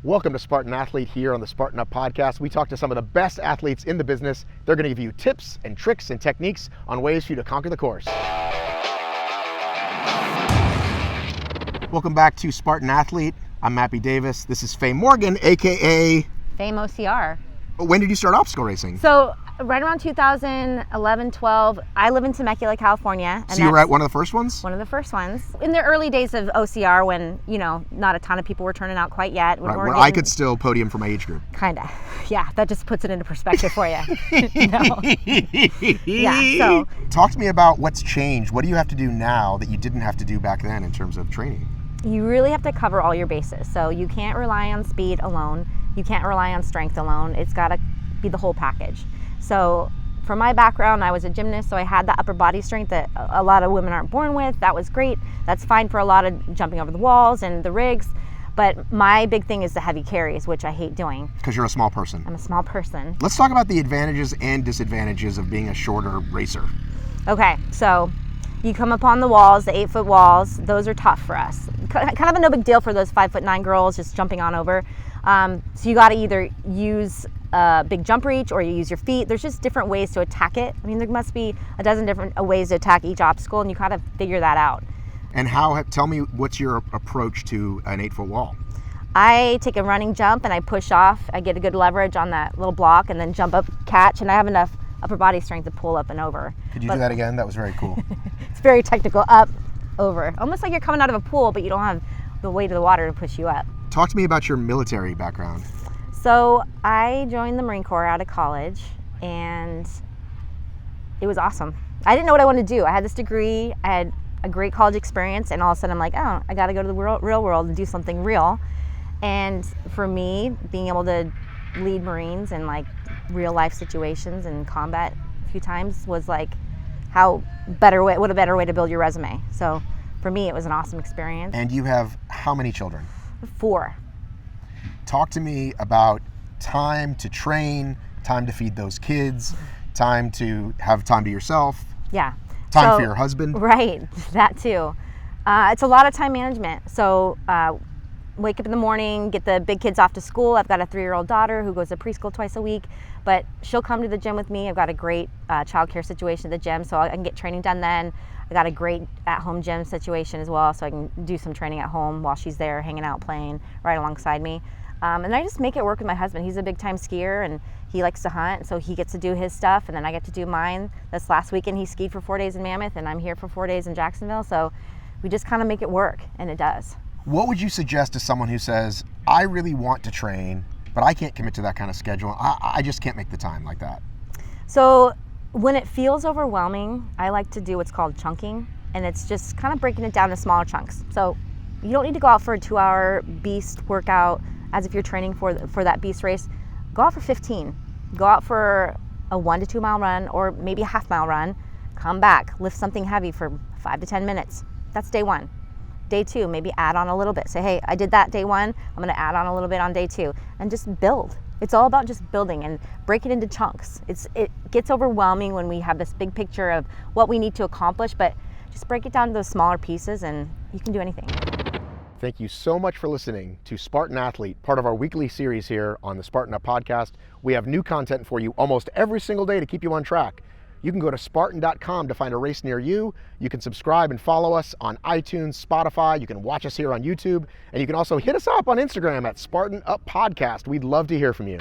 Welcome to Spartan Athlete here on the Spartan Up podcast. We talk to some of the best athletes in the business. They're going to give you tips and tricks and techniques on ways for you to conquer the course. Welcome back to Spartan Athlete. I'm Mappy Davis. This is Faye Morgan, aka Faye OCR. When did you start obstacle racing? So right around 2011, 12, I live in Temecula, California. And so you were at one of the first ones? One of the first ones. In the early days of OCR when, not a ton of people were turning out quite yet. When I could still podium for my age group. Kinda. Yeah, that just puts it into perspective for you. Yeah, so. Talk to me about what's changed. What do you have to do now that you didn't have to do back then in terms of training? You really have to cover all your bases. So you can't rely on speed alone. You can't rely on strength alone. It's got to be the whole package. So for my background, I was a gymnast, so I had that upper body strength that a lot of women aren't born with. That was great. That's fine for a lot of jumping over the walls and the rigs. But my big thing is the heavy carries, which I hate doing. Because you're a small person. I'm a small person. Let's talk about the advantages and disadvantages of being a shorter racer. Okay, so you come upon the walls, the 8-foot walls. Those are tough for us. Kind of a no big deal for those 5'9" girls just jumping on over. So you got to either use a big jump reach or you use your feet. There's just different ways to attack it. I mean, there must be a dozen different ways to attack each obstacle, and you got to figure that out. And tell me, what's your approach to an 8-foot wall? I take a running jump and I push off. I get a good leverage on that little block and then jump up, catch, and I have enough upper body strength to pull up and over. Could you do that again? That was very cool. It's very technical. Up, over. Almost like you're coming out of a pool, but you don't have the weight of the water to push you up. Talk to me about your military background. So I joined the Marine Corps out of college, and it was awesome. I didn't know what I wanted to do. I had this degree, I had a great college experience, and all of a sudden I'm like, oh, I got to go to the real world and do something real. And for me, being able to lead Marines in like real life situations and combat a few times was like, what a better way to build your resume. So for me, it was an awesome experience. And you have how many children? 4. Talk to me about time to train, time to feed those kids, time to have time to yourself. Yeah. Time for your husband. Right, that too. It's a lot of time management. So wake up in the morning, get the big kids off to school. I've got a 3-year-old daughter who goes to preschool twice a week, but she'll come to the gym with me. I've got a great childcare situation at the gym, so I can get training done then. I got a great at-home gym situation as well, so I can do some training at home while she's there hanging out, playing right alongside me. And I just make it work with my husband. He's a big-time skier, and he likes to hunt, so he gets to do his stuff, and then I get to do mine. This last weekend, he skied for 4 days in Mammoth, and I'm here for 4 days in Jacksonville, so we just kind of make it work, and it does. What would you suggest to someone who says, I really want to train, but I can't commit to that kind of schedule. I just can't make the time like that? So when it feels overwhelming, I like to do what's called chunking, and it's just kind of breaking it down to smaller chunks. So you don't need to go out for a 2-hour beast workout as if you're training for that beast race. Go out for 15. Go out for a 1 to 2 mile run, or maybe a half-mile run. Come back, lift something heavy for 5 to 10 minutes. That's day 1. Day 2, maybe add on a little bit. Say, hey, I did that day 1, I'm gonna add on a little bit on day 2, and just build. It's all about just building and break it into chunks. It gets overwhelming when we have this big picture of what we need to accomplish, but just break it down to those smaller pieces and you can do anything. Thank you so much for listening to Spartan Athlete, part of our weekly series here on the Spartan Up podcast. We have new content for you almost every single day to keep you on track. You can go to Spartan.com to find a race near you. You can subscribe and follow us on iTunes, Spotify. You can watch us here on YouTube. And you can also hit us up on Instagram at Spartan Up Podcast. We'd love to hear from you.